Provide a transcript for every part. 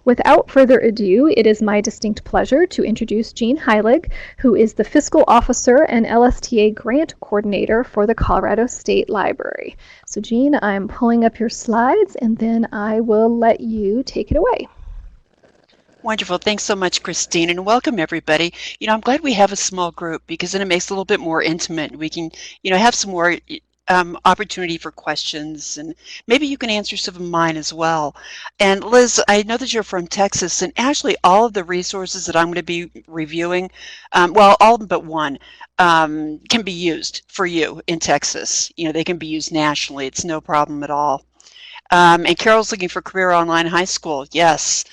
Without further ado, it is my distinct pleasure to introduce Jean Heilig, who is the Fiscal Officer and LSTA Grant Coordinator for the Colorado State Library. So Jean, I'm pulling up your slides and then I will let you take it away. Wonderful. Thanks so much, Christine, and welcome everybody. I'm glad we have a small group because then it makes it a little bit more intimate. We can, have some more opportunity for questions, and maybe you can answer some of mine as well. And Liz, I know that you're from Texas, and actually all of the resources that I'm going to be reviewing, well, all but one, can be used for you in Texas. They can be used nationally. It's no problem at all. And Carol's looking for career online high school. Yes.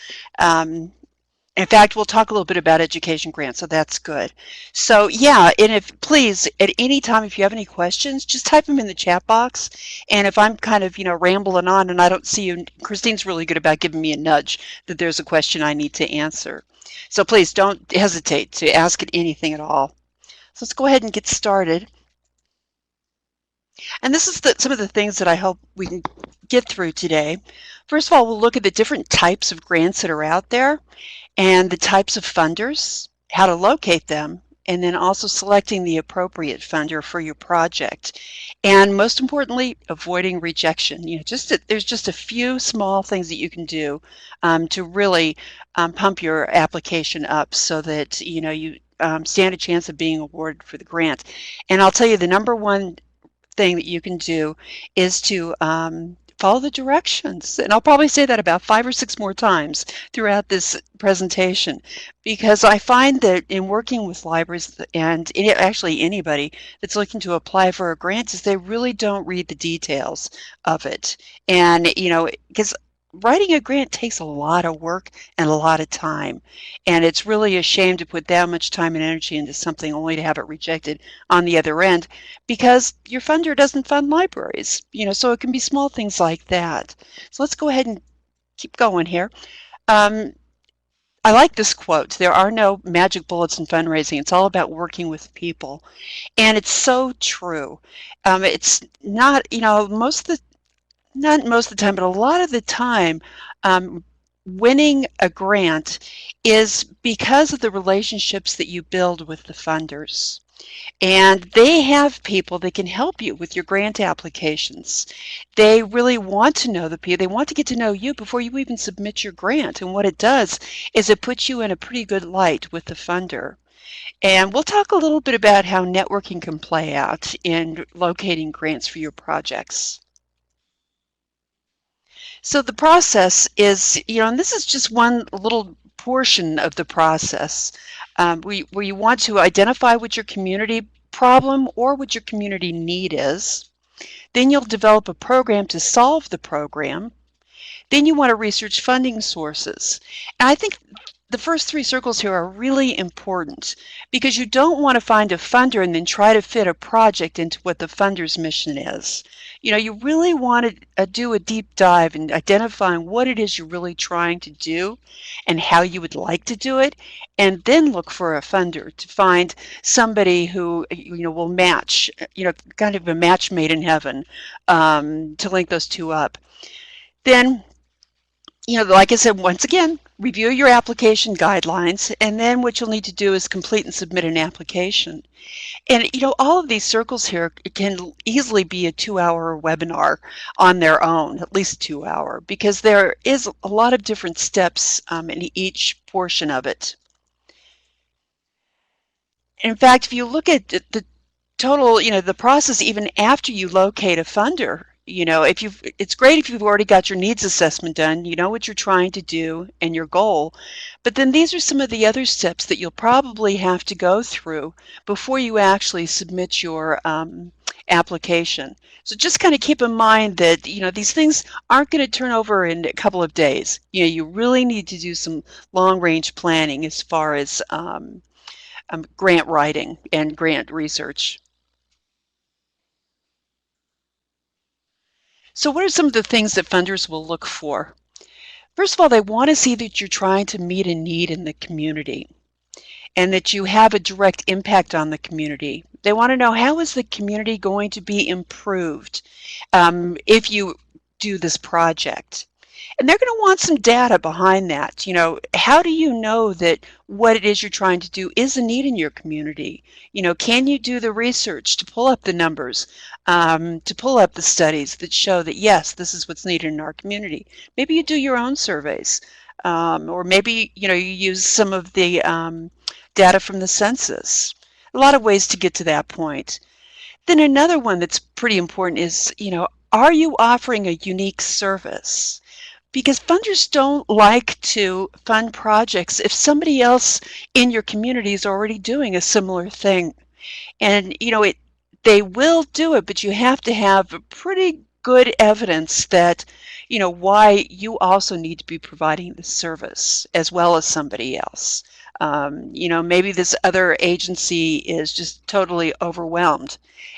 In fact, we'll talk a little bit about education grants, so that's good. So yeah, and if please, at any time, if you have any questions, just type them in the chat box. And if I'm kind of, rambling on and I don't see you, Christine's really good about giving me a nudge that there's a question I need to answer. So please don't hesitate to ask it anything at all. So let's go ahead and get started. And this is some of the things that I hope we can get through today. First of all, we'll look at the different types of grants that are out there and the types of funders, how to locate them, and then also selecting the appropriate funder for your project. And most importantly, avoiding rejection. There's just a few small things that you can do to really pump your application up so that you stand a chance of being awarded for the grant. And I'll tell you, the number one thing that you can do is to follow the directions. And I'll probably say that about 5 or 6 more times throughout this presentation, because I find that in working with libraries and actually anybody that's looking to apply for a grant is they really don't read the details of it. And, because writing a grant takes a lot of work and a lot of time, and it's really a shame to put that much time and energy into something only to have it rejected on the other end because your funder doesn't fund libraries, so it can be small things like that. So let's go ahead and keep going here. I like this quote: there are no magic bullets in fundraising. It's all about working with people. And it's so true. It's not, not most of the time, but a lot of the time, winning a grant is because of the relationships that you build with the funders. And they have people that can help you with your grant applications. They really want to know the people. They want to get to know you before you even submit your grant. And what it does is it puts you in a pretty good light with the funder. And we'll talk a little bit about how networking can play out in locating grants for your projects. So the process is, and this is just one little portion of the process, where you want to identify what your community problem or what your community need is. Then you'll develop a program to solve the program. Then you want to research funding sources. And I think the first 3 circles here are really important because you don't want to find a funder and then try to fit a project into what the funder's mission is. You really want to do a deep dive in identifying what it is you're really trying to do and how you would like to do it, and then look for a funder to find somebody who will match, kind of a match made in heaven, to link those two up. Then, like I said, once again, review your application guidelines, and then what you'll need to do is complete and submit an application. And, all of these circles here can easily be a 2-hour webinar on their own, at least 2-hour, because there is a lot of different steps in each portion of it. In fact, if you look at the total, the process even after you locate a funder, it's great if you've already got your needs assessment done, you know what you're trying to do and your goal, but then these are some of the other steps that you'll probably have to go through before you actually submit your application. So just kind of keep in mind that, these things aren't going to turn over in a couple of days. You really need to do some long-range planning as far as grant writing and grant research. So what are some of the things that funders will look for? First of all, they want to see that you're trying to meet a need in the community and that you have a direct impact on the community. They want to know, how is the community going to be improved if you do this project? And they're going to want some data behind that. How do you know that what it is you're trying to do is a need in your community? Can you do the research to pull up the numbers, to pull up the studies that show that, yes, this is what's needed in our community? Maybe you do your own surveys, or maybe, you use some of the data from the census. A lot of ways to get to that point. Then another one that's pretty important is, are you offering a unique service? Because funders don't like to fund projects if somebody else in your community is already doing a similar thing. And they will do it, but you have to have a pretty good evidence that why you also need to be providing the service as well as somebody else. Maybe this other agency is just totally overwhelmed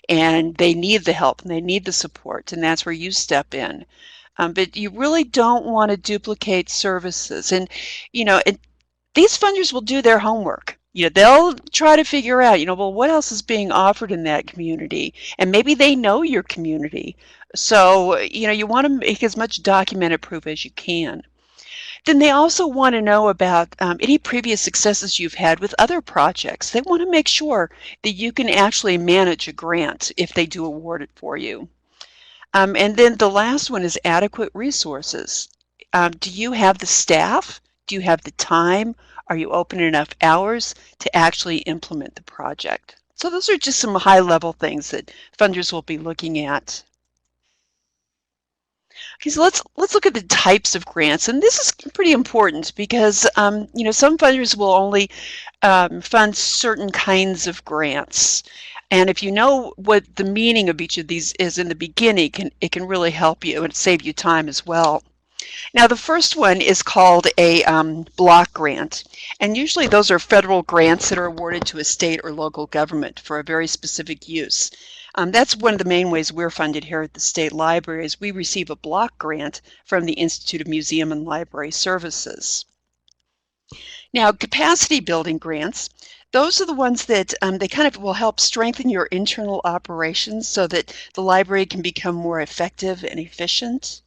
and they need the help and they need the support, and that's where you step in. But you really don't want to duplicate services. And these funders will do their homework. They'll try to figure out, well, what else is being offered in that community? And maybe they know your community. So, you want to make as much documented proof as you can. Then they also want to know about any previous successes you've had with other projects. They want to make sure that you can actually manage a grant if they do award it for you. And then the last one is adequate resources. Do you have the staff? Do you have the time? Are you open enough hours to actually implement the project? So those are just some high-level things that funders will be looking at. Okay, so let's look at the types of grants, and this is pretty important because some funders will only fund certain kinds of grants. And if you know what the meaning of each of these is in the beginning, it can really help you and save you time as well. Now, the first one is called a block grant, and usually those are federal grants that are awarded to a state or local government for a very specific use. That's one of the main ways we're funded here at the State Library, is we receive a block grant from the Institute of Museum and Library Services. Now, capacity building grants, those are the ones that they kind of will help strengthen your internal operations so that the library can become more effective and efficient.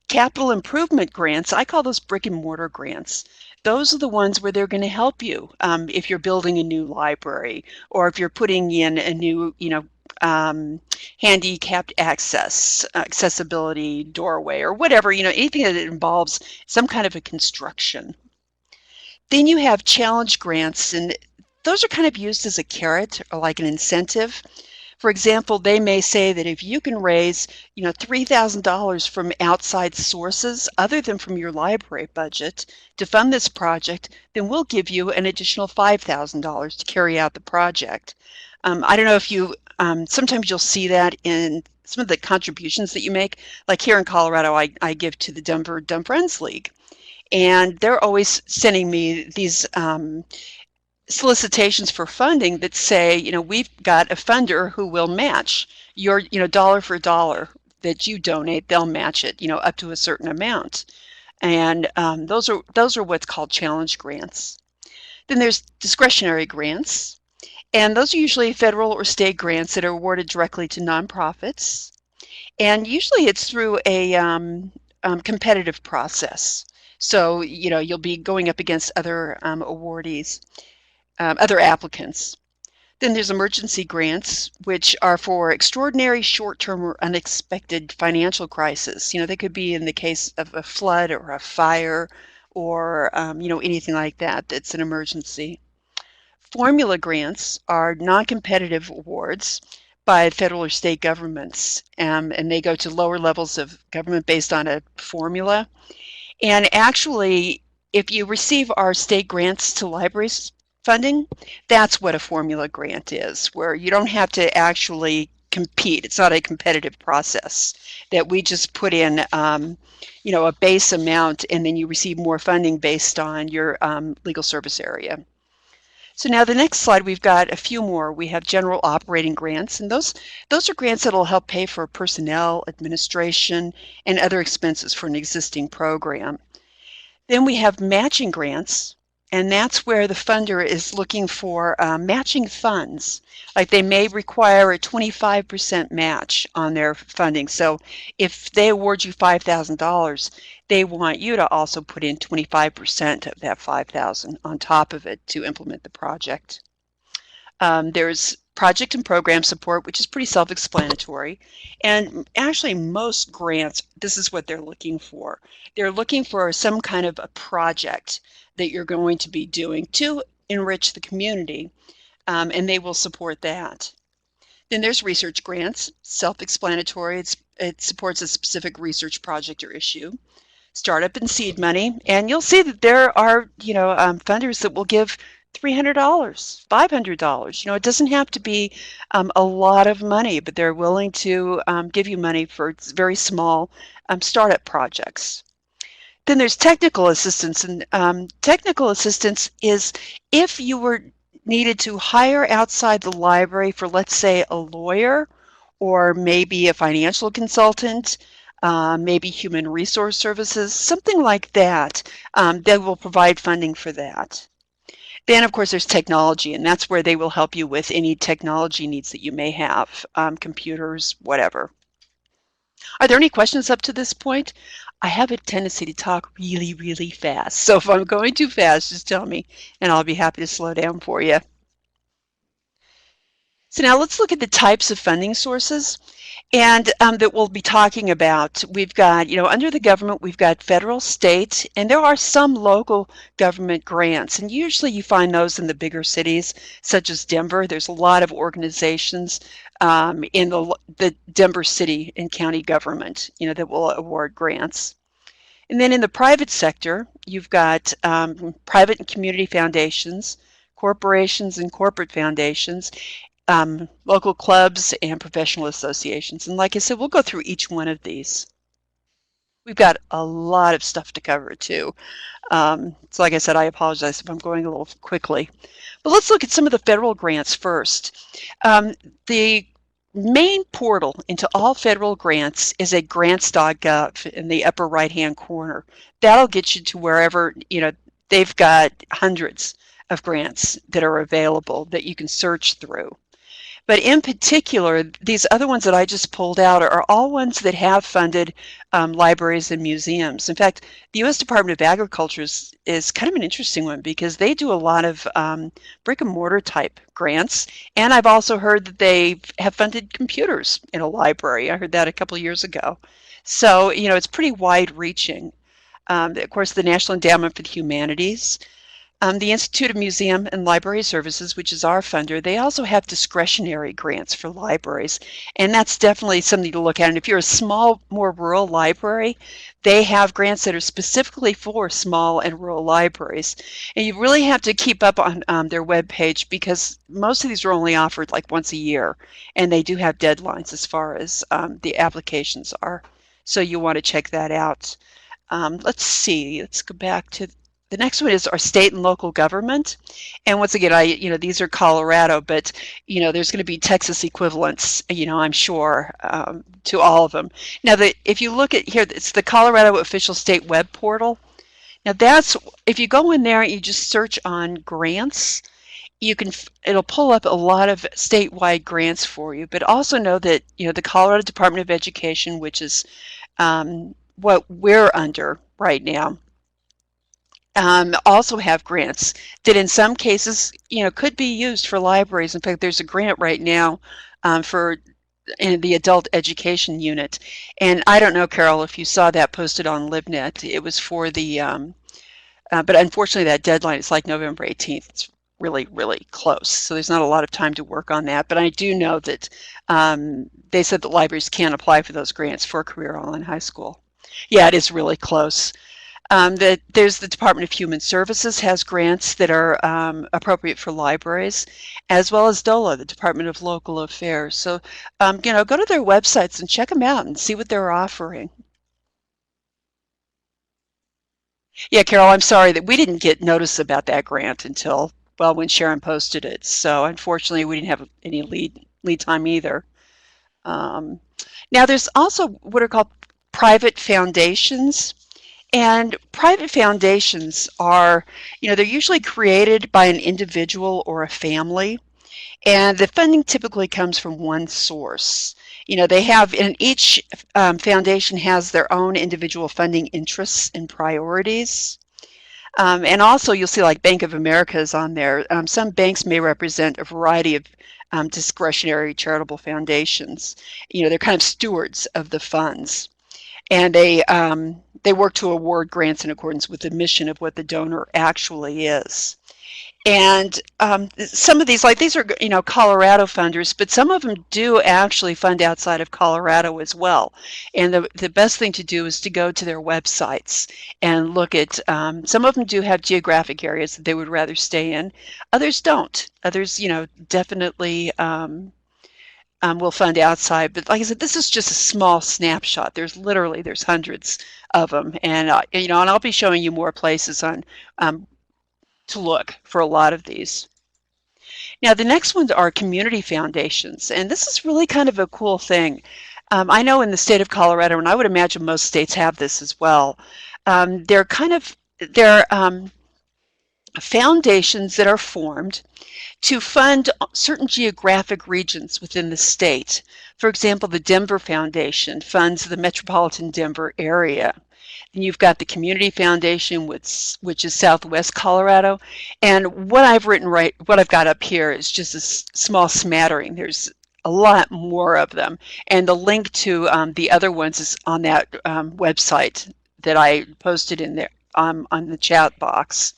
Capital improvement grants, I call those brick and mortar grants. Those are the ones where they're going to help you if you're building a new library, or if you're putting in a new, handicapped accessibility doorway, or whatever, anything that involves some kind of a construction. Then you have challenge grants, and those are kind of used as a carrot or like an incentive. For example, they may say that if you can raise, $3,000 from outside sources other than from your library budget to fund this project, then we'll give you an additional $5,000 to carry out the project. I don't know if you, sometimes you'll see that in some of the contributions that you make. Like here in Colorado, I give to the Denver Dumb Friends League. And they're always sending me these solicitations for funding that say, we've got a funder who will match your, dollar for dollar that you donate. They'll match it, up to a certain amount. And those are what's called challenge grants. Then there's discretionary grants. And those are usually federal or state grants that are awarded directly to nonprofits. And usually it's through a competitive process. So, you'll be going up against other awardees, other applicants. Then there's emergency grants, which are for extraordinary short-term or unexpected financial crisis. They could be in the case of a flood or a fire or, anything like that that's an emergency. Formula grants are non-competitive awards by federal or state governments, and they go to lower levels of government based on a formula. And actually, if you receive our state grants to libraries funding, that's what a formula grant is, where you don't have to actually compete. It's not a competitive process, that we just put in a base amount, and then you receive more funding based on your legal service area. So now the next slide, we've got a few more. We have general operating grants, and those are grants that will help pay for personnel, administration, and other expenses for an existing program. Then we have matching grants, And that's where the funder is looking for matching funds. Like they may require a 25% match on their funding. So if they award you $5,000, they want you to also put in 25% of that $5,000 on top of it to implement the project. There's project and program support, which is pretty self-explanatory. And actually most grants, this is what they're looking for. They're looking for some kind of a project that you're going to be doing to enrich the community, and they will support that. Then there's research grants, self-explanatory. It supports a specific research project or issue. Startup and seed money, and you'll see that there are, funders that will give $300, $500. It doesn't have to be a lot of money, but they're willing to give you money for very small startup projects. Then there's technical assistance, and technical assistance is if you were needed to hire outside the library for, let's say, a lawyer or maybe a financial consultant, maybe human resource services, something like that. They will provide funding for that. Then, of course, there's technology, and that's where they will help you with any technology needs that you may have, computers, whatever. Are there any questions up to this point? I have a tendency to talk really, really fast. So if I'm going too fast, just tell me, and I'll be happy to slow down for you. So now let's look at the types of funding sources and that we'll be talking about. We've got, under the government, we've got federal, state, and there are some local government grants. And usually you find those in the bigger cities, such as Denver. There's a lot of organizations in the Denver city and county government, that will award grants. And then in the private sector, you've got private and community foundations, corporations and corporate foundations, local clubs and professional associations. And like I said, we'll go through each one of these. We've got a lot of stuff to cover too. So like I said, I apologize if I'm going a little quickly. But let's look at some of the federal grants first. The main portal into all federal grants is at grants.gov in the upper right-hand corner. That'll get you to wherever, they've got hundreds of grants that are available that you can search through. But in particular, these other ones that I just pulled out are all ones that have funded libraries and museums. In fact, the U.S. Department of Agriculture is kind of an interesting one because they do a lot of brick and mortar type grants. And I've also heard that they have funded computers in a library. I heard that a couple of years ago. So, it's pretty wide reaching. Of course, the National Endowment for the Humanities, the Institute of Museum and Library Services, which is our funder, they also have discretionary grants for libraries, and that's definitely something to look at. And if you're a small, more rural library, they have grants that are specifically for small and rural libraries. And you really have to keep up on their webpage because most of these are only offered like once a year, and they do have deadlines as far as the applications are. So you want to check that out. Let's see, let's go back to the next one is our state and local government. And once again, these are Colorado, but, there's going to be Texas equivalents, I'm sure, to all of them. Now, if you look at here, it's the Colorado Official State Web Portal. Now, if you go in there and you just search on grants, it'll pull up a lot of statewide grants for you. But also know that, the Colorado Department of Education, which is what we're under right now, also have grants that in some cases, could be used for libraries. In fact, there's a grant right now for in the adult education unit. And I don't know, Carol, if you saw that posted on LibNet. It was for the, but unfortunately that deadline is like November 18th. It's really, really close. So there's not a lot of time to work on that. But I do know that they said that libraries can apply for those grants for Career Online High School. Yeah, it is really close. There's the Department of Human Services has grants that are appropriate for libraries, as well as DOLA, the Department of Local Affairs. So, go to their websites and check them out and see what they're offering. Yeah, Carol, I'm sorry that we didn't get notice about that grant until, well, when Sharon posted it. So unfortunately, we didn't have any lead time either. Now, there's also what are called private foundations. And private foundations are, they're usually created by an individual or a family, and the funding typically comes from one source. They have, and each foundation has their own individual funding interests and priorities. And also, you'll see like Bank of America is on there. Some banks may represent a variety of discretionary charitable foundations. They're kind of stewards of the funds, and they work to award grants in accordance with the mission of what the donor actually is. And some of these, like these are, Colorado funders, but some of them do actually fund outside of Colorado as well. And the best thing to do is to go to their websites and look at, some of them do have geographic areas that they would rather stay in. Others don't. Others, definitely will fund outside. But like I said, this is just a small snapshot. There's hundreds of them. And, and I'll be showing you more places on to look for a lot of these. Now, the next ones are community foundations, and this is really kind of a cool thing. I know in the state of Colorado, and I would imagine most states have this as well, they're foundations that are formed to fund certain geographic regions within the state. For example, the Denver Foundation funds the metropolitan Denver area. And you've got the Community Foundation, which is Southwest Colorado. And what I've got up here is just a small smattering. There's a lot more of them. And the link to the other ones is on that website that I posted in there on the chat box.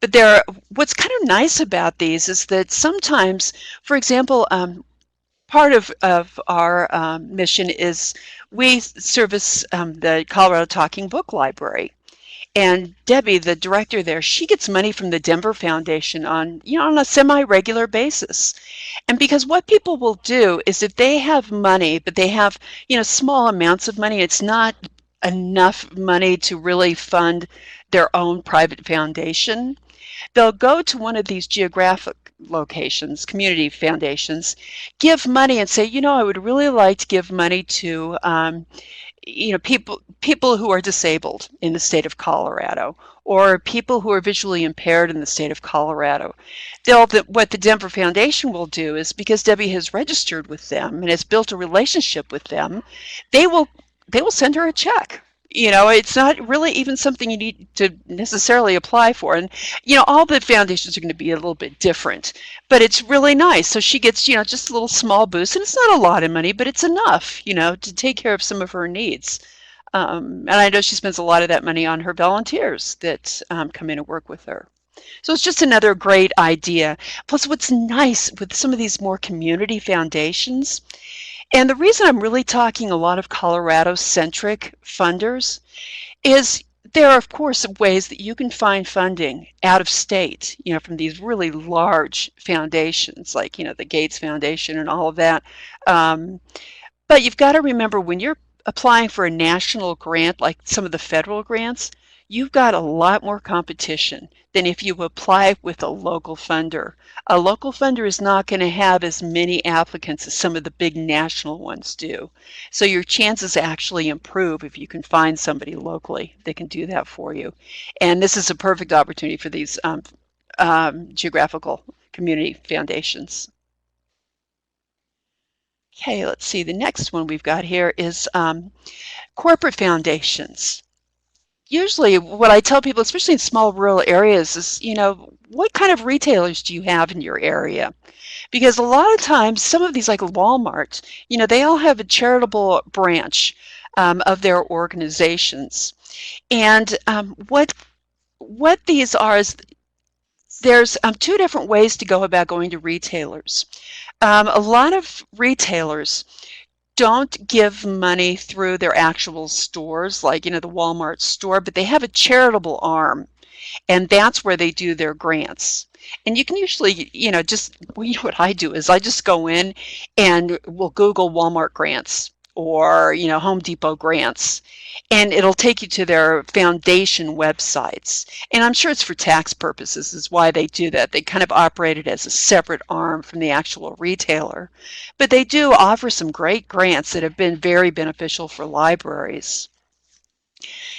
But what's kind of nice about these is that sometimes, for example, part of our mission is we service the Colorado Talking Book Library. And Debbie, the director there, she gets money from the Denver Foundation on a semi-regular basis. And because what people will do is if they have money, but they have, small amounts of money, it's not enough money to really fund their own private foundation, they'll go to one of these geographic locations, community foundations, give money and say, I would really like to give money to, people who are disabled in the state of Colorado, or people who are visually impaired in the state of Colorado. What the Denver Foundation will do is, because Debbie has registered with them and has built a relationship with them, they will send her a check. It's not really even something you need to necessarily apply for. And, all the foundations are going to be a little bit different, but it's really nice. So she gets, just a little small boost, and it's not a lot of money, but it's enough, to take care of some of her needs. And I know she spends a lot of that money on her volunteers that come in and work with her. So it's just another great idea. Plus, what's nice with some of these more community foundations, and the reason I'm really talking a lot of Colorado-centric funders is there are, of course, ways that you can find funding out of state, from these really large foundations like, the Gates Foundation and all of that. But you've got to remember when you're applying for a national grant, like some of the federal grants, you've got a lot more competition than if you apply with a local funder. A local funder is not going to have as many applicants as some of the big national ones do. So your chances actually improve if you can find somebody locally that can do that for you. And this is a perfect opportunity for these geographical community foundations. Okay, let's see. The next one we've got here is corporate foundations. Usually what I tell people, especially in small rural areas, is, what kind of retailers do you have in your area? Because a lot of times, some of these, like Walmart, they all have a charitable branch of their organizations. And what these are is there's two different ways to go about going to retailers. A lot of retailers don't give money through their actual stores, like, the Walmart store, but they have a charitable arm, and that's where they do their grants. And you can usually, what I do is I just go in and we'll Google Walmart grants or, Home Depot grants, and it'll take you to their foundation websites. And I'm sure it's for tax purposes is why they do that. They kind of operate it as a separate arm from the actual retailer. But they do offer some great grants that have been very beneficial for libraries.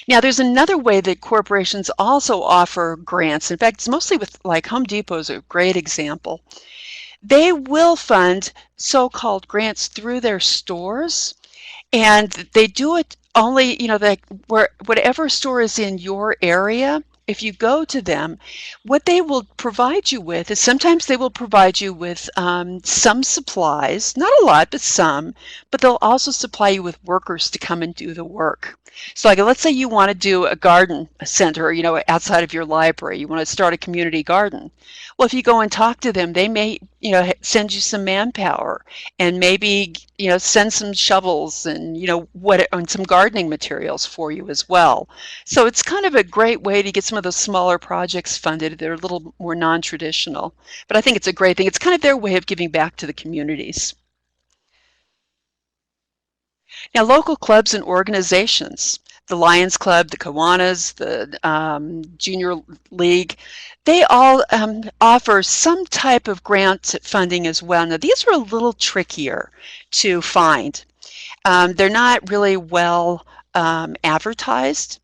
Now, there's another way that corporations also offer grants. In fact, it's mostly with, like, Home Depot is a great example. They will fund so-called grants through their stores, and they do it only, like, where whatever store is in your area. If you go to them, what they will provide you with is sometimes they will provide you with some supplies, not a lot, but some, but they'll also supply you with workers to come and do the work. So, like, let's say you want to do a garden center, outside of your library, you want to start a community garden. Well, if you go and talk to them, they may, send you some manpower and maybe, send some shovels and, and some gardening materials for you as well. So it's kind of a great way to get some of those smaller projects funded. They're a little more non-traditional, but I think it's a great thing. It's kind of their way of giving back to the communities. Now, local clubs and organizations, the Lions Club, the Kiwanis, the Junior League, they all offer some type of grant funding as well. Now, these are a little trickier to find. They're not really well advertised.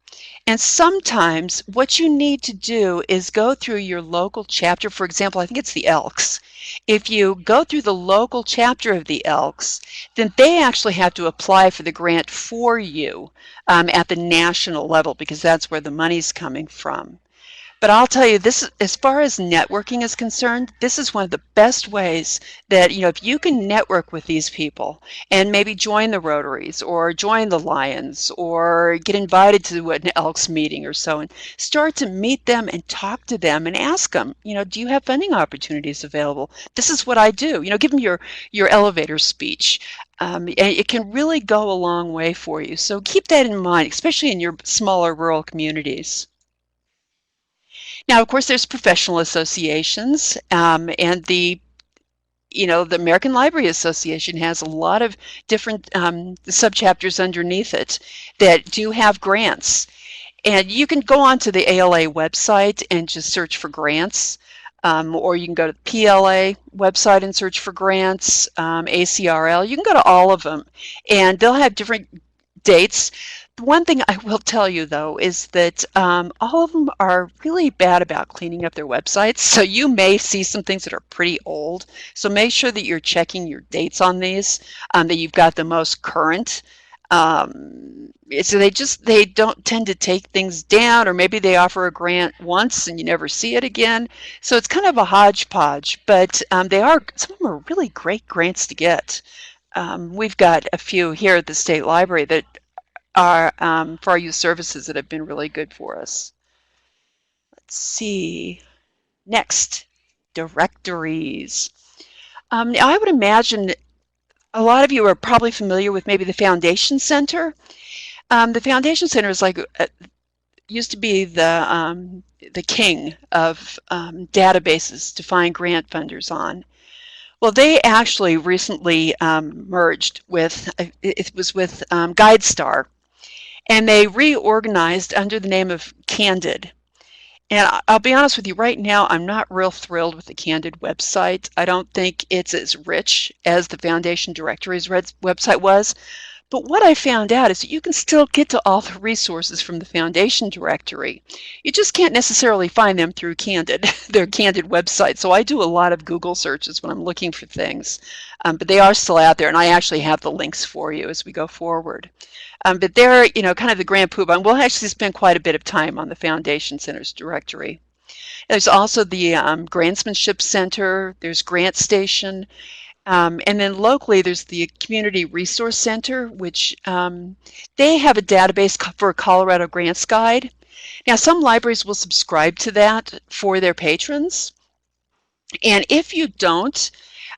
And sometimes what you need to do is go through your local chapter. For example, I think it's the Elks. If you go through the local chapter of the Elks, then they actually have to apply for the grant for you at the national level, because that's where the money's coming from. But I'll tell you, this, as far as networking is concerned, this is one of the best ways that, if you can network with these people and maybe join the Rotaries or join the Lions or get invited to an Elks meeting or so, and start to meet them and talk to them and ask them, do you have funding opportunities available? This is what I do. Give them your elevator speech. And it can really go a long way for you. So keep that in mind, especially in your smaller rural communities. Now, of course, there's professional associations, and the American Library Association has a lot of different subchapters underneath it that do have grants. And you can go onto the ALA website and just search for grants, or you can go to the PLA website and search for grants, ACRL. You can go to all of them, and they'll have different dates. One thing I will tell you, though, is that all of them are really bad about cleaning up their websites. So you may see some things that are pretty old. So make sure that you're checking your dates on these, that you've got the most current. So they don't tend to take things down, or maybe they offer a grant once and you never see it again. So it's kind of a hodgepodge, but some of them are really great grants to get. We've got a few here at the State Library that are for our youth services that have been really good for us. Let's see. Next, directories. Now, I would imagine a lot of you are probably familiar with maybe the Foundation Center. The Foundation Center is like used to be the king of databases to find grant funders on. Well, they actually recently merged with, it was with GuideStar, and they reorganized under the name of Candid. And I'll be honest with you, right now, I'm not real thrilled with the Candid website. I don't think it's as rich as the Foundation Directory's website was. But what I found out is that you can still get to all the resources from the Foundation Directory. You just can't necessarily find them through Candid, their Candid website. So I do a lot of Google searches when I'm looking for things. But they are still out there, and I actually have the links for you as we go forward. But they're, kind of the grand poobah. We'll actually spend quite a bit of time on the Foundation Center's directory. There's also the Grantsmanship Center. There's Grant Station. And then locally, there's the Community Resource Center, which they have a database for a Colorado Grants Guide. Now, some libraries will subscribe to that for their patrons. And if you don't,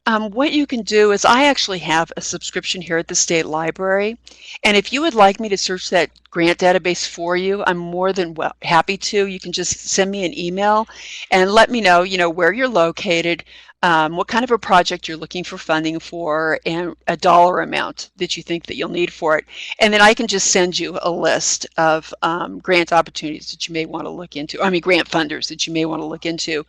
what you can do is I actually have a subscription here at the State Library. And if you would like me to search that grant database for you, I'm more than happy to. You can just send me an email and let me know, where you're located, what kind of a project you're looking for funding for, and a dollar amount that you think that you'll need for it. And then I can just send you a list of grant opportunities that you may want to look into, grant funders that you may want to look into.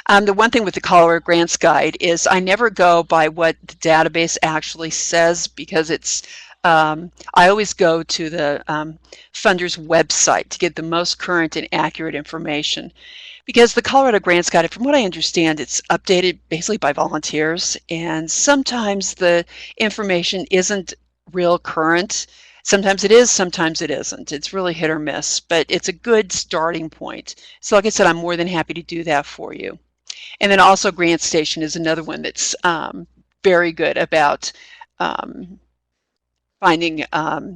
The one thing with the Colorado Grants Guide is I never go by what the database actually says, because it's I always go to the funder's website to get the most current and accurate information, because the Colorado Grants Guide, from what I understand, it's updated basically by volunteers, and sometimes the information isn't real current. Sometimes it is, sometimes it isn't. It's really hit or miss, but it's a good starting point. So like I said, I'm more than happy to do that for you. And then also Grant Station is another one that's very good about finding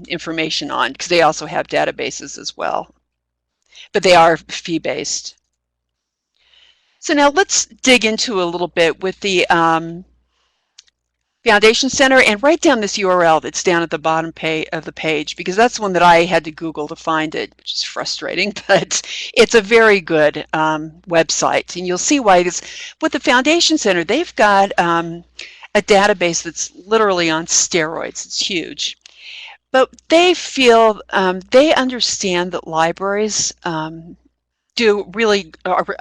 information on, because they also have databases as well, but they are fee-based. So now let's dig into a little bit with the Foundation Center, and write down this URL that's down at the bottom of the page, because that's one that I had to Google to find it, which is frustrating, but it's a very good website. And you'll see why this. With the Foundation Center, they've got a database that's literally on steroids. It's huge. But they feel, they understand that libraries are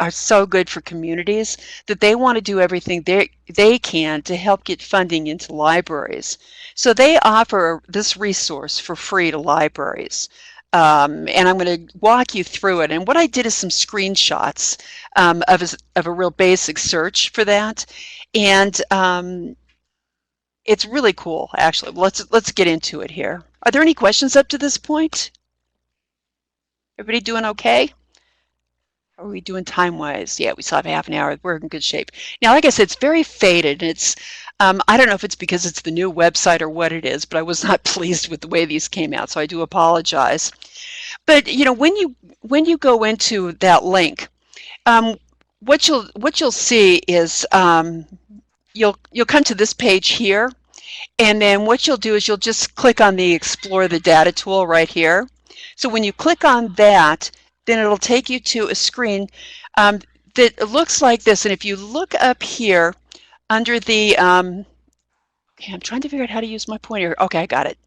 so good for communities, that they want to do everything they can to help get funding into libraries. So they offer this resource for free to libraries. And I'm going to walk you through it. And what I did is some screenshots of a real basic search for that. And it's really cool, actually. Let's get into it here. Are there any questions up to this point? Everybody doing okay? How are we doing time-wise? Yeah, we still have half an hour. We're in good shape. Now, like I said, it's very faded. And it's, I don't know if it's because it's the new website or what it is, but I was not pleased with the way these came out, so I do apologize. But you know, when you go into that link, what you'll see is you'll come to this page here, and then what you'll do is you'll just click on the Explore the Data tool right here. So when you click on that, then it'll take you to a screen that looks like this. And if you look up here under the, okay, I'm trying to figure out how to use my pointer. Okay, I got it.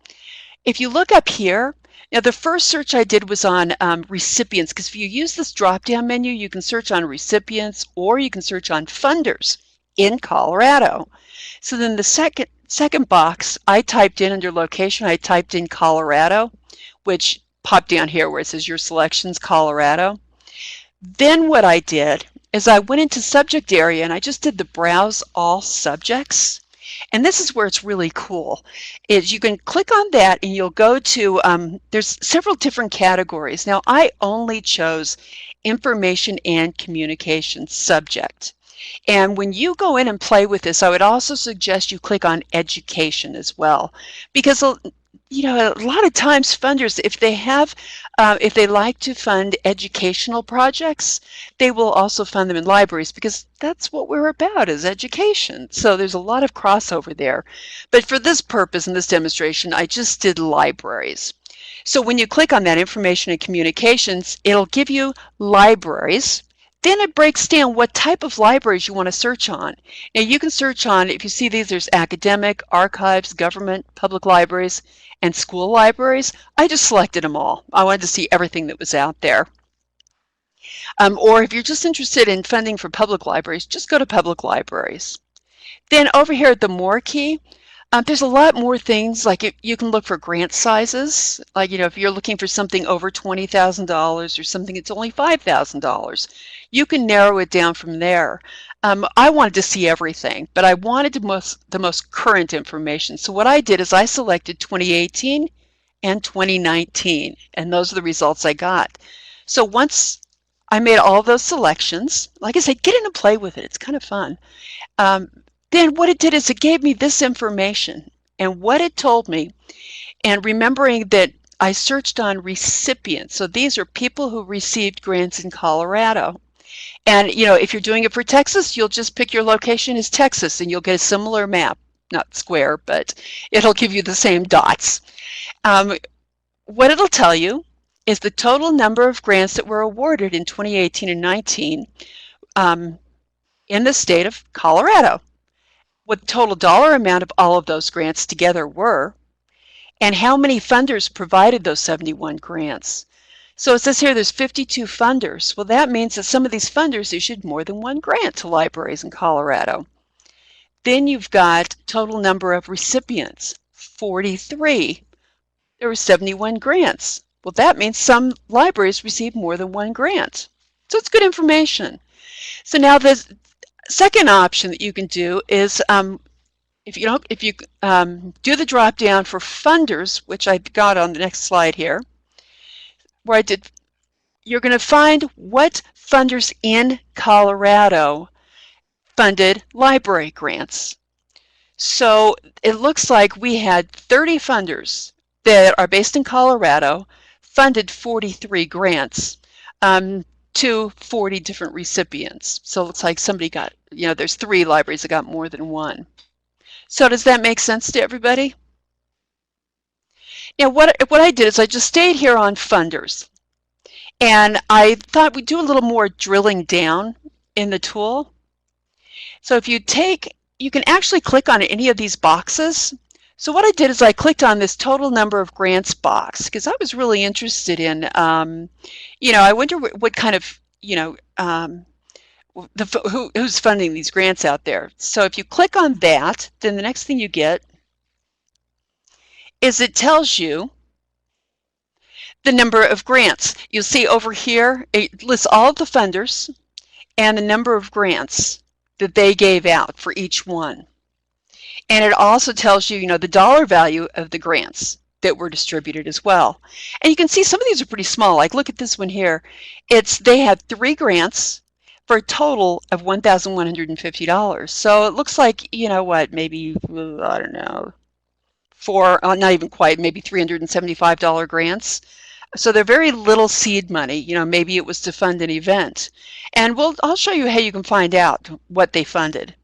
If you look up here, now the first search I did was on recipients, because if you use this drop-down menu, you can search on recipients or you can search on funders in Colorado. So then the second box I typed in under location, I typed in Colorado, which popped down here where it says your selections, Colorado. Then what I did is I went into subject area and I just did the browse all subjects. And this is where it's really cool, is you can click on that and you'll go to, there's several different categories. Now I only chose information and communication subject. And when you go in and play with this, I would also suggest you click on education as well, because you know, a lot of times funders, if they like to fund educational projects, they will also fund them in libraries, because that's what we're about, is education. So there's a lot of crossover there. But for this purpose in this demonstration, I just did libraries. So when you click on that information and communications, it'll give you libraries. Then it breaks down what type of libraries you want to search on. Now you can search on, if you see these, there's academic, archives, government, public libraries, and school libraries. I just selected them all. I wanted to see everything that was out there. Or if you're just interested in funding for public libraries, just go to public libraries. Then over here at the More key, there's a lot more things, like you can look for grant sizes. Like, you know, if you're looking for something over $20,000 or something that's only $5,000, you can narrow it down from there. I wanted to see everything, but I wanted the most current information. So what I did is I selected 2018 and 2019, and those are the results I got. So once I made all those selections, like I said, get in and play with it. It's kind of fun. Then what it did is it gave me this information, and what it told me, and remembering that I searched on recipients. So these are people who received grants in Colorado. And you know, if you're doing it for Texas, you'll just pick your location as Texas and you'll get a similar map, not square, but it'll give you the same dots. What it'll tell you is the total number of grants that were awarded in 2018 and 19 in the state of Colorado, what the total dollar amount of all of those grants together were, and how many funders provided those 71 grants. So it says here there's 52 funders. Well, that means that some of these funders issued more than one grant to libraries in Colorado. Then you've got total number of recipients, 43. There were 71 grants. Well, that means some libraries received more than one grant. So it's good information. So now the second option that you can do is if you do the drop down for funders, which I got on the next slide here, where I did, you're going to find what funders in Colorado funded library grants. So it looks like we had 30 funders that are based in Colorado, funded 43 grants to 40 different recipients. So it looks like somebody got, there's 3 libraries that got more than one. So does that make sense to everybody? Now what I did is I just stayed here on funders, and I thought we'd do a little more drilling down in the tool. So if you can actually click on any of these boxes. So what I did is I clicked on this total number of grants box because I was really interested in, I wonder what kind of, who's funding these grants out there. So if you click on that, then the next thing you get is it tells you the number of grants. You'll see over here, it lists all of the funders and the number of grants that they gave out for each one. And it also tells you, the dollar value of the grants that were distributed as well. And you can see some of these are pretty small. Like look at this one here. They had 3 grants for a total of $1,150. So it looks like, maybe, I don't know, 4, not even quite, maybe $375 grants. So they're very little seed money. Maybe it was to fund an event. And I'll show you how you can find out what they funded.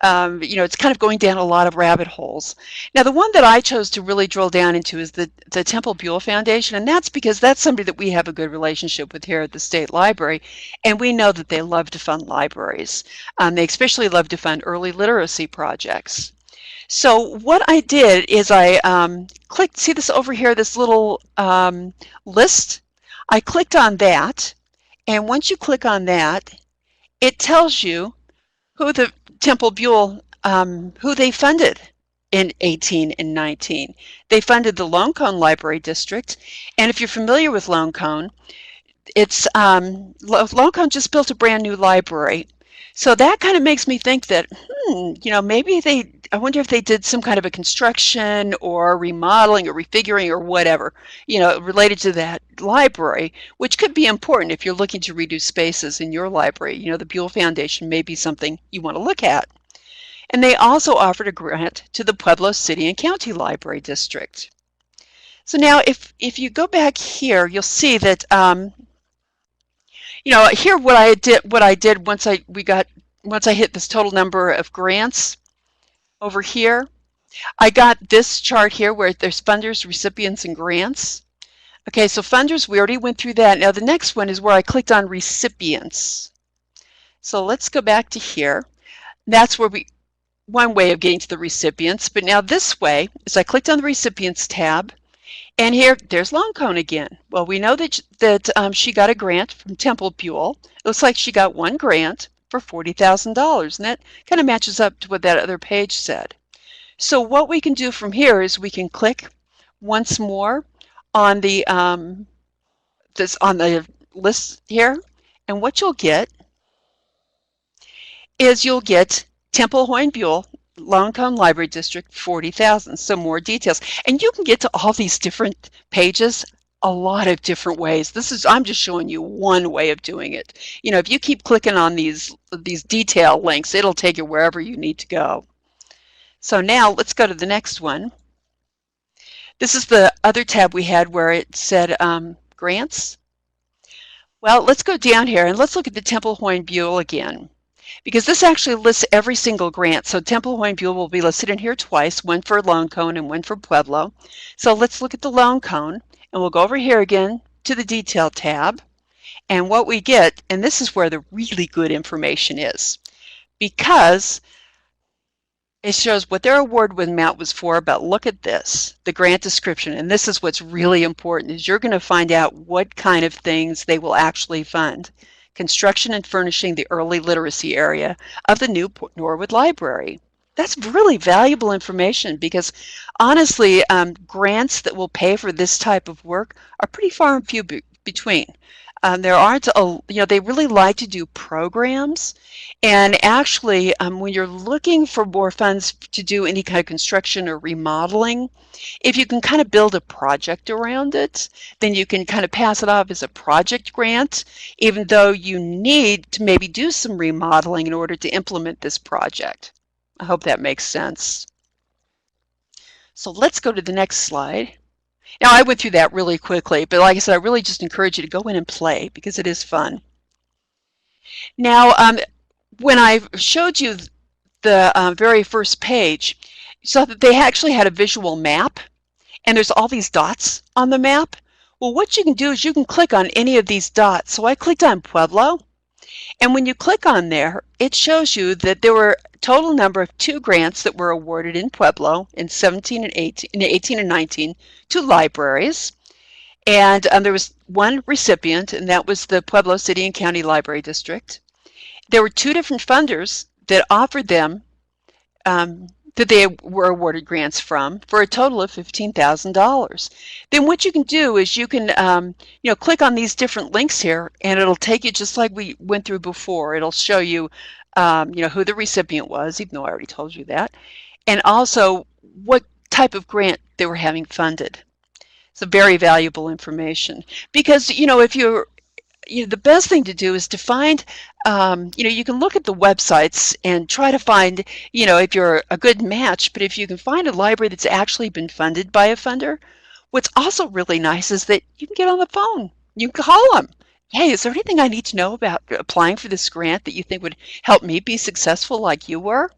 It's kind of going down a lot of rabbit holes. Now, the one that I chose to really drill down into is the Temple Buell Foundation, and that's because that's somebody that we have a good relationship with here at the State Library, and we know that they love to fund libraries. They especially love to fund early literacy projects. So what I did is I clicked, see this over here, this little list? I clicked on that, and once you click on that, it tells you who the Temple Buell, who they funded in 18 and 19. They funded the Lone Cone Library District, and if you're familiar with Lone Cone, Lone Cone just built a brand new library. So that kind of makes me think that, maybe I wonder if they did some kind of a construction or remodeling or refiguring or whatever, related to that library, which could be important if you're looking to redo spaces in your library. The Buell Foundation may be something you want to look at. And they also offered a grant to the Pueblo City and County Library District. So now if you go back here, you'll see that here what I did once I hit this total number of grants over here, I got this chart here where there's funders, recipients, and grants. Okay, so funders, we already went through that. Now the next one is where I clicked on recipients. So let's go back to here. That's where one way of getting to the recipients, but now this way is I clicked on the recipients tab, and there's Lone Cone again. Well, we know that she got a grant from Temple Buell. It looks like she got one grant for $40,000, and that kind of matches up to what that other page said. So what we can do from here is we can click once more on the on the list here, and what you'll get is you'll get Temple Hoyne Buell Lone Cone Library District 40,000. Some more details, and you can get to all these different pages a lot of different ways. I'm just showing you one way of doing it. If you keep clicking on these detail links, it'll take you wherever you need to go. So now let's go to the next one. This is the other tab we had where it said grants. Well, let's go down here and let's look at the Temple Hoyne Buell again, because this actually lists every single grant. So Temple Hoyne Buell will be listed in here twice, one for Lone Cone and one for Pueblo. So let's look at the Lone Cone, and we'll go over here again to the Detail tab. And what we get, and this is where the really good information is, because it shows what their award amount was for, but look at this, the grant description. And this is what's really important, is you're going to find out what kind of things they will actually fund. Construction and furnishing the early literacy area of the new Norwood Library. That's really valuable information because honestly, grants that will pay for this type of work are pretty far and few between. There aren't they really like to do programs. And actually, when you're looking for more funds to do any kind of construction or remodeling, if you can kind of build a project around it, then you can kind of pass it off as a project grant, even though you need to maybe do some remodeling in order to implement this project. I hope that makes sense. So let's go to the next slide. Now, I went through that really quickly, but like I said, I really just encourage you to go in and play because it is fun. Now, when I showed you the very first page, you saw that they actually had a visual map, and there's all these dots on the map. Well, what you can do is you can click on any of these dots. So I clicked on Pueblo, and when you click on there, it shows you that there were a total number of 2 grants that were awarded in Pueblo in 17 and 18, in 18 and 19 to libraries. And there was one recipient, and that was the Pueblo City and County Library District. There were 2 different funders that offered them that they were awarded grants from for a total of $15,000. Then what you can do is you can click on these different links here, and it'll take you just like we went through before. It'll show you who the recipient was, even though I already told you that, and also what type of grant they were having funded. It's a very valuable information because if you're the best thing to do is to find, you can look at the websites and try to find, if you're a good match, but if you can find a library that's actually been funded by a funder, what's also really nice is that you can get on the phone. You can call them. Hey, is there anything I need to know about applying for this grant that you think would help me be successful like you were?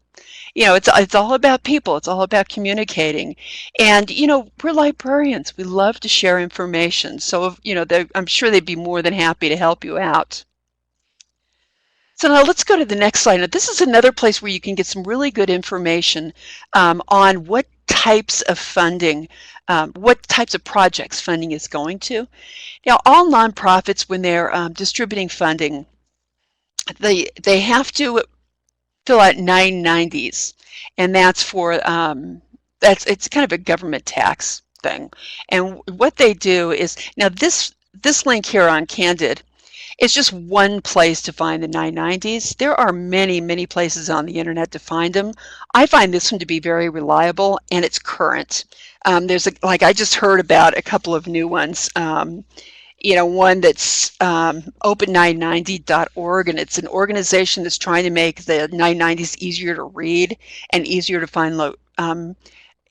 It's all about people. It's all about communicating. And, we're librarians. We love to share information. So, I'm sure they'd be more than happy to help you out. So now let's go to the next slide. Now, this is another place where you can get some really good information on what types of funding, what types of projects funding is going to. Now, all nonprofits, when they're distributing funding, they have to fill out 990s, and that's for it's kind of a government tax thing. And what they do is, now this link here on Candid is just one place to find the 990s. There are many places on the internet to find them. I find this one to be very reliable, and it's current. There's like I just heard about a couple of new ones. One that's open990.org, and it's an organization that's trying to make the 990s easier to read and easier to find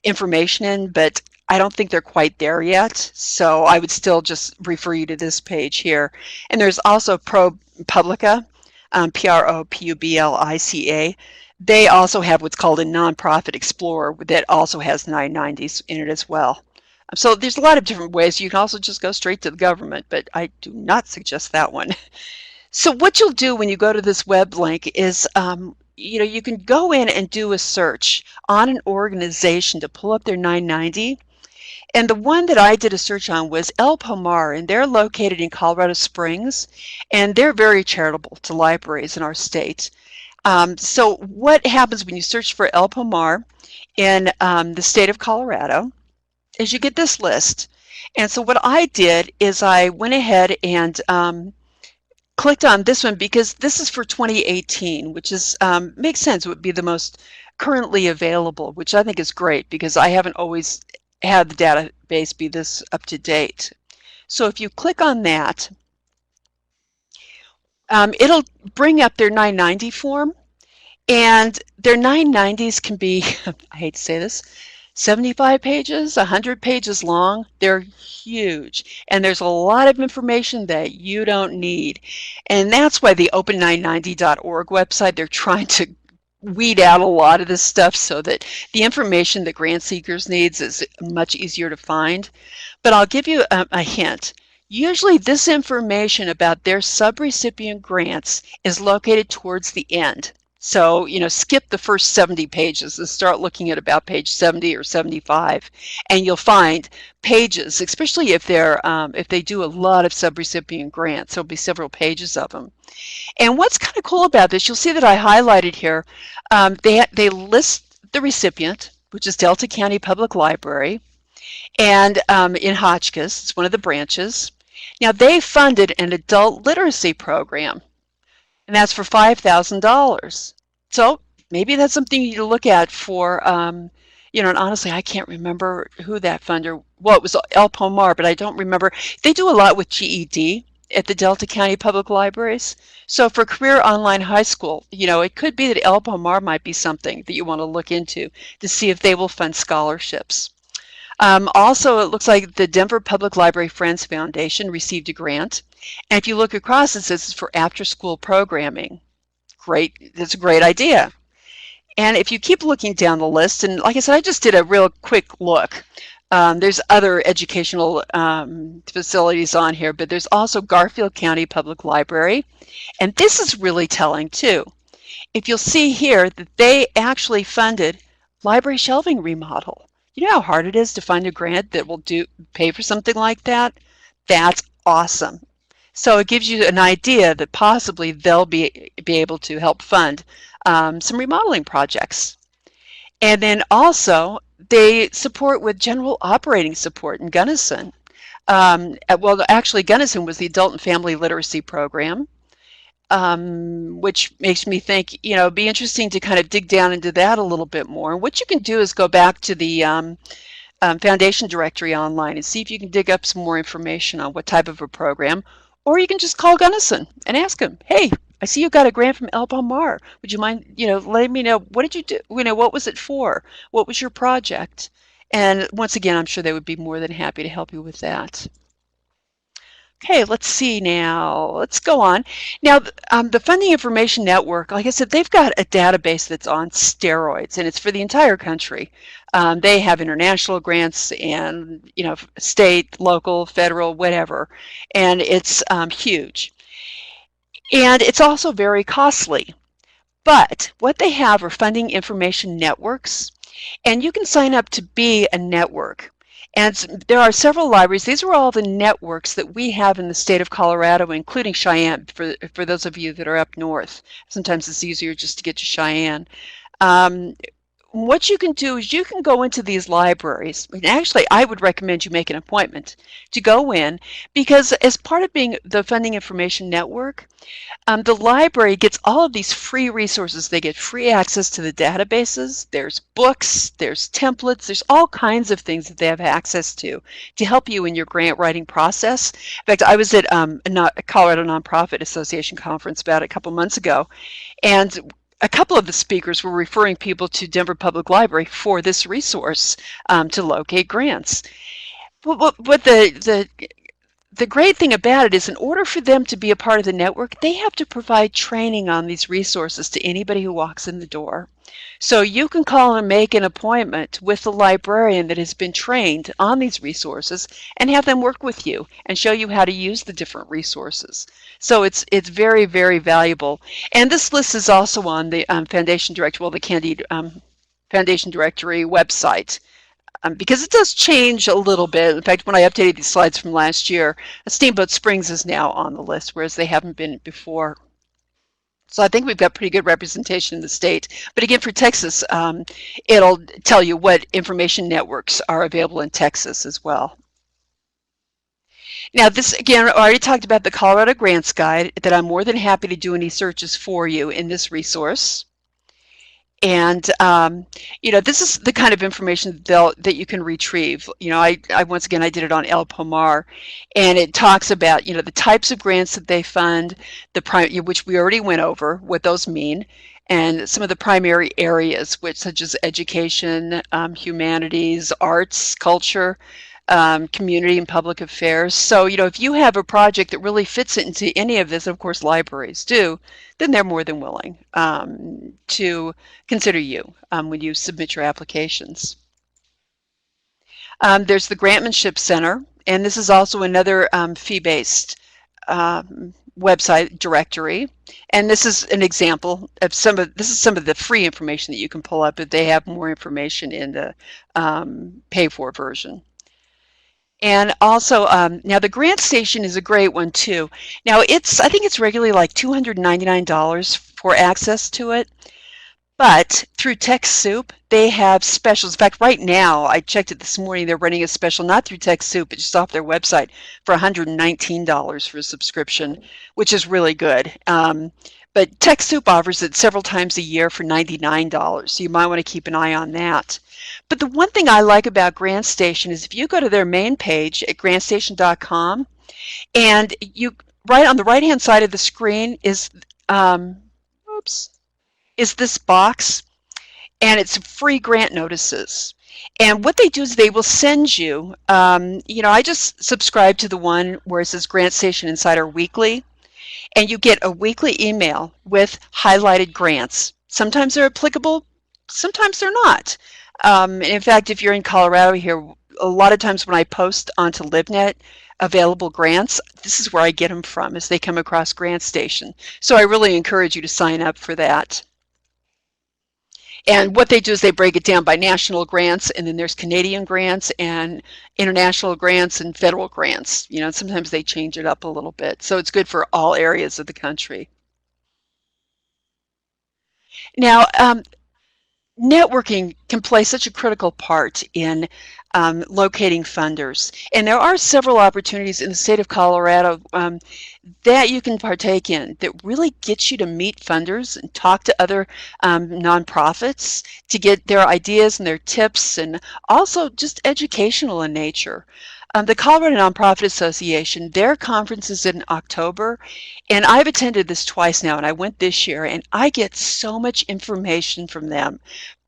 information in, but I don't think they're quite there yet, so I would still just refer you to this page here. And there's also ProPublica, ProPublica. They also have what's called a nonprofit explorer that also has 990s in it as well. So there's a lot of different ways. You can also just go straight to the government, but I do not suggest that one. So what you'll do when you go to this web link is, you can go in and do a search on an organization to pull up their 990. And the one that I did a search on was El Pomar, and they're located in Colorado Springs, and they're very charitable to libraries in our state. So what happens when you search for El Pomar in the state of Colorado is you get this list. And so what I did is I went ahead and clicked on this one because this is for 2018, which is makes sense. It would be the most currently available, which I think is great because I haven't always had the database be this up to date. So if you click on that, it'll bring up their 990 form, and their 990s can be, I hate to say this, 75 pages, 100 pages long. They're huge, and there's a lot of information that you don't need. And that's why the open990.org website, they're trying to weed out a lot of this stuff so that the information that grant seekers needs is much easier to find. But I'll give you a hint. Usually this information about their subrecipient grants is located towards the end. So, skip the first 70 pages and start looking at about page 70 or 75, and you'll find pages, especially if they do a lot of subrecipient grants. There'll be several pages of them. And what's kind of cool about this, you'll see that I highlighted here, they list the recipient, which is Delta County Public Library, and in Hotchkiss, it's one of the branches. Now, they funded an adult literacy program, and that's for $5,000. So maybe that's something you look at for, and honestly, I can't remember who that funder, well, it was El Pomar, but I don't remember. They do a lot with GED at the Delta County Public Libraries. So for career online high school, it could be that El Pomar might be something that you want to look into to see if they will fund scholarships. Also, it looks like the Denver Public Library Friends Foundation received a grant. And if you look across, it says it's for after-school programming. Great, that's a great idea. And if you keep looking down the list, and like I said, I just did a real quick look. There's other educational facilities on here, but there's also Garfield County Public Library. And this is really telling too. If you'll see here that they actually funded library shelving remodel. You know how hard it is to find a grant that will pay for something like that? That's awesome. So it gives you an idea that possibly they'll be able to help fund some remodeling projects. And then also, they support with general operating support in Gunnison. Well, actually, Gunnison was the Adult and Family Literacy Program, which makes me think, it'd be interesting to kind of dig down into that a little bit more. And what you can do is go back to the foundation directory online and see if you can dig up some more information on what type of a program, or you can just call Gunnison and ask them, hey, I see you got a grant from El Palmar. Would you mind, letting me know, what did you do? What was it for? What was your project? And once again, I'm sure they would be more than happy to help you with that. Okay, let's see now. Let's go on. Now, the Funding Information Network, like I said, they've got a database that's on steroids, and it's for the entire country. They have international grants and, state, local, federal, whatever, and it's huge. And it's also very costly. But what they have are funding information networks, and you can sign up to be a network. And there are several libraries. These are all the networks that we have in the state of Colorado, including Cheyenne, for those of you that are up north. Sometimes it's easier just to get to Cheyenne. What you can do is you can go into these libraries. And actually, I would recommend you make an appointment to go in, because as part of being the Funding Information Network, the library gets all of these free resources. They get free access to the databases. There's books, there's templates, there's all kinds of things that they have access to help you in your grant writing process. In fact, I was at a Colorado Nonprofit Association conference about a couple months ago, and a couple of the speakers were referring people to Denver Public Library for this resource to locate grants. But the great thing about it is, in order for them to be a part of the network, they have to provide training on these resources to anybody who walks in the door. So you can call and make an appointment with the librarian that has been trained on these resources and have them work with you and show you how to use the different resources. So it's very, very valuable. And this list is also on the Foundation Directory, well, the Candide Foundation Directory website. Because it does change a little bit. In fact, when I updated these slides from last year, Steamboat Springs is now on the list, whereas they haven't been before. So I think we've got pretty good representation in the state. But again, for Texas, it'll tell you what information networks are available in Texas as well. Now, this, again, I already talked about the Colorado Grants Guide, that I'm more than happy to do any searches for you in this resource. And, this is the kind of information that you can retrieve. Once again, I did it on El Pomar, and it talks about, the types of grants that they fund, which we already went over, what those mean, and some of the primary areas, such as education, humanities, arts, culture, community and public affairs. So, if you have a project that really fits into any of this, of course libraries do, then they're more than willing to consider you when you submit your applications. There's the Grantmanship Center, and this is also another fee-based website directory. And this is an example of some of the free information that you can pull up, but they have more information in the pay-for version. And also, now the Grant Station is a great one too. Now I think it's regularly like $299 for access to it. But through TechSoup, they have specials. In fact, right now, I checked it this morning, they're running a special, not through TechSoup, but just off their website for $119 for a subscription, which is really good. But TechSoup offers it several times a year for $99, so you might want to keep an eye on that. But the one thing I like about GrantStation is if you go to their main page at grantstation.com, and you right on the right-hand side of the screen is oops, is this box, and it's free grant notices. And what they do is they will send you, I just subscribe to the one where it says Grant Station Insider Weekly, and you get a weekly email with highlighted grants. Sometimes they're applicable, sometimes they're not. In fact, if you're in Colorado here, a lot of times when I post onto LibNet available grants, this is where I get them from, as they come across GrantStation. So I really encourage you to sign up for that. And what they do is they break it down by national grants, and then there's Canadian grants and international grants and federal grants. Sometimes they change it up a little bit. So it's good for all areas of the country. Now, networking can play such a critical part in locating funders. And there are several opportunities in the state of Colorado that you can partake in that really gets you to meet funders and talk to other nonprofits to get their ideas and their tips, and also just educational in nature. The Colorado Nonprofit Association, their conference is in October, and I've attended this twice now, and I went this year, and I get so much information from them.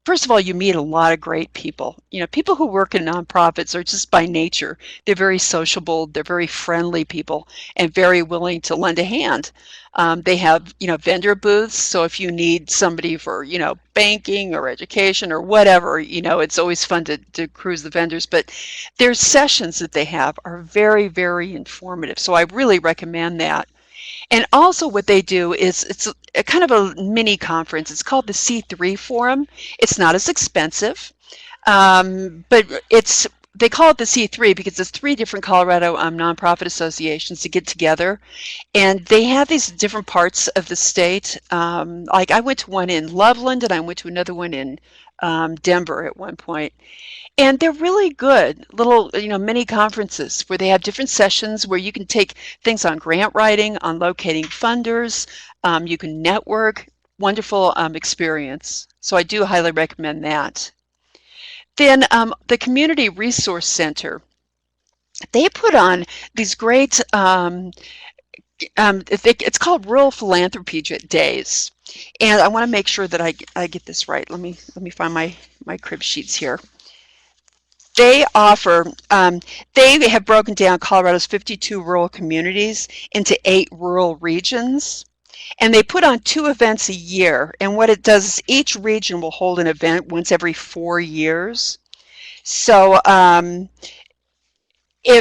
First of all, you meet a lot of great people. People who work in nonprofits are just by nature. They're very sociable, they're very friendly people, and very willing to lend a hand. They have, vendor booths. So if you need somebody for, banking or education or whatever, it's always fun to cruise the vendors. But their sessions that they have are very, very informative. So I really recommend that. And also what they do is it's a kind of a mini conference. It's called the C3 Forum. It's not as expensive, but they call it the C3 because it's three different Colorado nonprofit associations to get together, and they have these different parts of the state. Like I went to one in Loveland, and I went to another one in Denver at one point. And they're really good little, mini conferences where they have different sessions where you can take things on grant writing, on locating funders, you can network. Wonderful experience. So I do highly recommend that. Then the Community Resource Center, they put on these great, it's called Rural Philanthropy Days. And I want to make sure that I get this right. Let me find my crib sheets here. They offer, they have broken down Colorado's 52 rural communities into 8 rural regions, and they put on 2 events a year. And what it does is each region will hold an event once every 4 years. So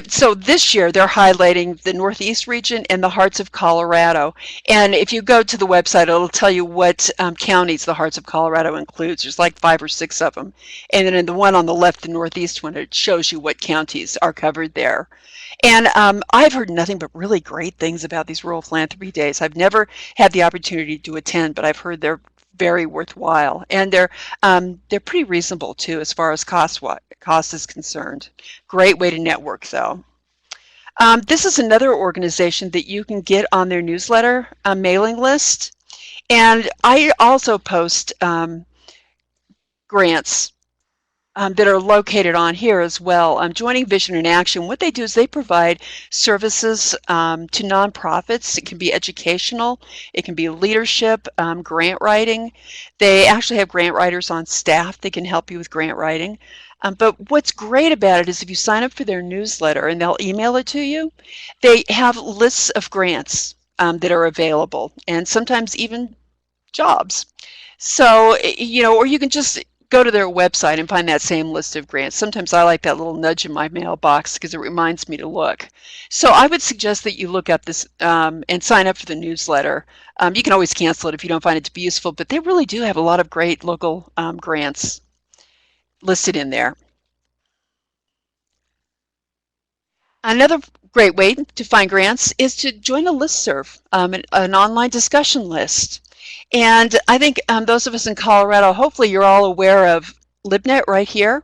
so this year they're highlighting the Northeast region and the Hearts of Colorado. And if you go to the website, it'll tell you what counties the Hearts of Colorado includes. There's like 5 or 6 of them. And then in the one on the left, the Northeast one, it shows you what counties are covered there. And I've heard nothing but really great things about these Rural Philanthropy Days. I've never had the opportunity to attend, but I've heard they're very worthwhile. And they're pretty reasonable too as far as cost is concerned. Great way to network though. This is another organization that you can get on their newsletter mailing list. And I also post grants that are located on here as well. Joining Vision in Action, what they do is they provide services to nonprofits. It can be educational, it can be leadership, grant writing. They actually have grant writers on staff that can help you with grant writing. But what's great about it is if you sign up for their newsletter and they'll email it to you, they have lists of grants that are available, and sometimes even jobs. So, or you can just go to their website and find that same list of grants. Sometimes I like that little nudge in my mailbox because it reminds me to look. So I would suggest that you look up this and sign up for the newsletter. You can always cancel it if you don't find it to be useful, but they really do have a lot of great local grants listed in there. Another great way to find grants is to join a listserv, an online discussion list. And I think those of us in Colorado, hopefully you're all aware of LibNet right here.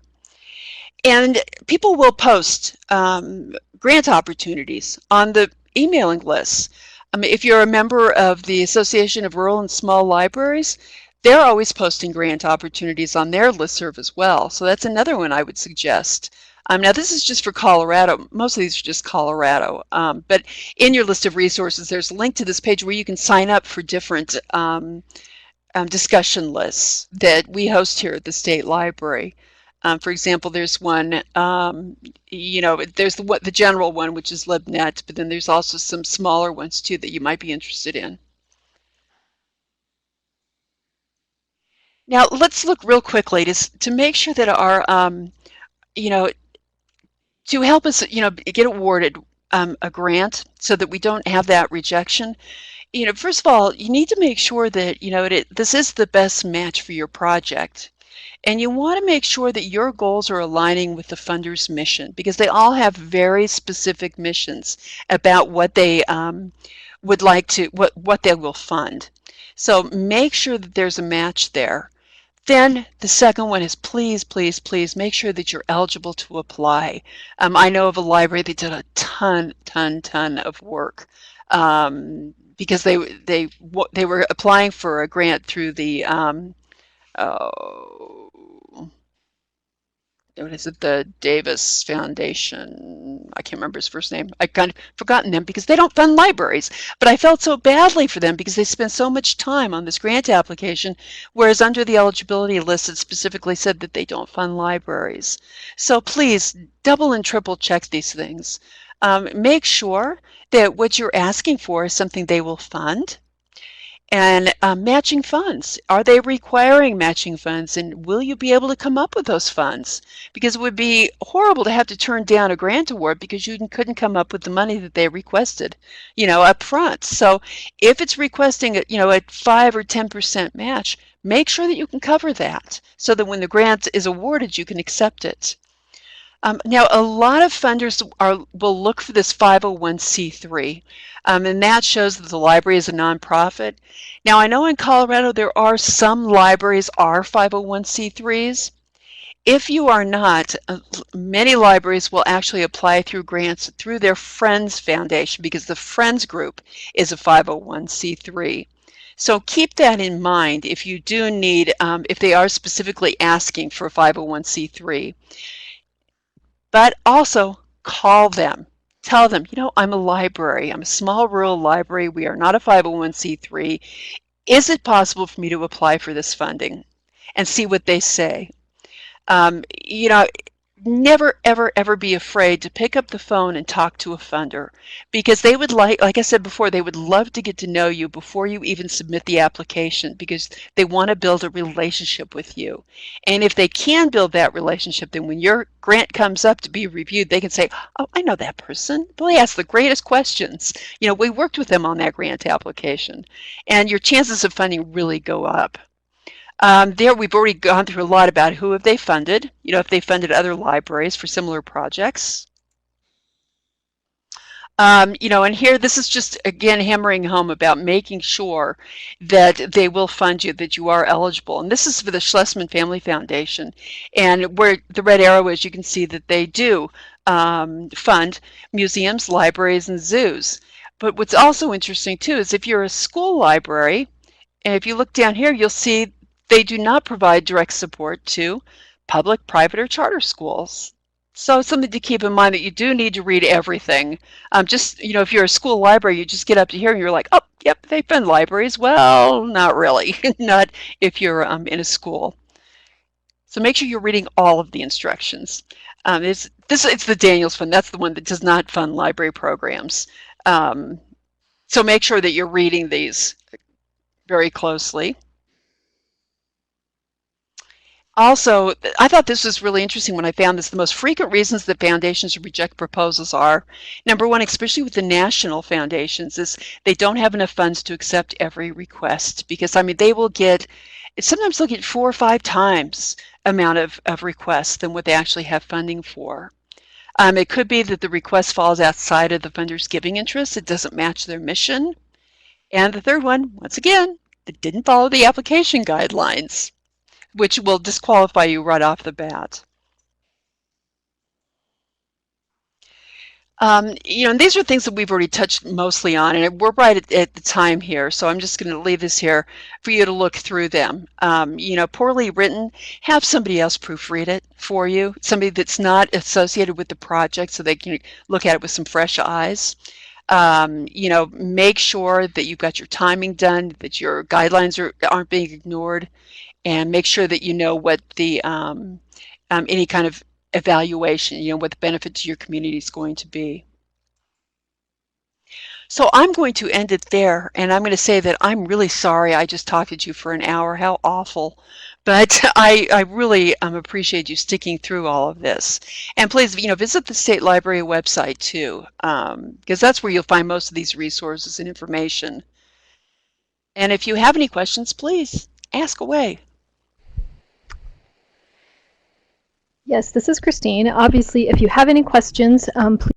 And people will post grant opportunities on the emailing lists. If you're a member of the Association of Rural and Small Libraries, they're always posting grant opportunities on their listserv as well. So that's another one I would suggest. Now, this is just for Colorado. Most of these are just Colorado. But in your list of resources, there's a link to this page where you can sign up for different discussion lists that we host here at the State Library. For example, there's one, there's the general one, which is LibNet, but then there's also some smaller ones too that you might be interested in. Now, let's look real quickly to make sure that our, to help us, get awarded a grant so that we don't have that rejection. First of all, you need to make sure that, this is the best match for your project. And you want to make sure that your goals are aligning with the funder's mission, because they all have very specific missions about what they would like to, what they will fund. So make sure that there's a match there. Then the second one is please, please, please make sure that you're eligible to apply. I know of a library that did a ton of work because they were applying for a grant through the what is it, the Davis Foundation. I can't remember his first name. I kind of forgotten them because they don't fund libraries. But I felt so badly for them because they spent so much time on this grant application, whereas under the eligibility list it specifically said that they don't fund libraries. So please double and triple check these things. Make sure that what you're asking for is something they will fund. And matching funds. Are they requiring matching funds? And will you be able to come up with those funds? Because it would be horrible to have to turn down a grant award because you couldn't come up with the money that they requested, up front. So if it's requesting, a 5 or 10% match, make sure that you can cover that so that when the grant is awarded, you can accept it. Now, a lot of funders will look for this 501c3, and that shows that the library is a nonprofit. Now, I know in Colorado there are some libraries are 501c3s. If you are not, many libraries will actually apply through grants through their Friends Foundation because the Friends group is a 501c3. So keep that in mind if you do need, if they are specifically asking for a 501c3. But also call them. Tell them, I'm a library. I'm a small rural library. We are not a 501c3. Is it possible for me to apply for this funding? And see what they say. Never, ever, ever be afraid to pick up the phone and talk to a funder because they would like I said before, they would love to get to know you before you even submit the application because they want to build a relationship with you. And if they can build that relationship, then when your grant comes up to be reviewed, they can say, oh, I know that person. They ask the greatest questions. We worked with them on that grant application. And your chances of funding really go up. There, we've already gone through a lot about who have they funded, if they funded other libraries for similar projects. And here, this is just, again, hammering home about making sure that they will fund you, that you are eligible. And this is for the Schlesman Family Foundation. And where the red arrow is, you can see that they do fund museums, libraries, and zoos. But what's also interesting, too, is if you're a school library, and if you look down here, you'll see they do not provide direct support to public, private, or charter schools. So it's something to keep in mind that you do need to read everything. If you're a school library, you just get up to here and you're like, oh, yep, they fund libraries. Well, not really. Not if you're in a school. So make sure you're reading all of the instructions. It's the Daniels Fund. That's the one that does not fund library programs. So make sure that you're reading these very closely. Also, I thought this was really interesting when I found this. The most frequent reasons that foundations reject proposals are, number one, especially with the national foundations, is they don't have enough funds to accept every request. Because, they will sometimes they'll get 4 or 5 times amount of requests than what they actually have funding for. It could be that the request falls outside of the funder's giving interest. It doesn't match their mission. And the third one, once again, that didn't follow the application guidelines, which will disqualify you right off the bat. And these are things that we've already touched mostly on, and we're right at the time here, so I'm just going to leave this here for you to look through them. Poorly written, have somebody else proofread it for you, somebody that's not associated with the project so they can look at it with some fresh eyes. Make sure that you've got your timing done, that your guidelines aren't being ignored, and make sure that you know what the any kind of evaluation, what the benefit to your community is going to be. So I'm going to end it there, and I'm going to say that I'm really sorry I just talked to you for an hour. How awful. But I really appreciate you sticking through all of this. And please, visit the State Library website too, because that's where you'll find most of these resources and information. And if you have any questions, please ask away. Yes, this is Christine. Obviously, if you have any questions, please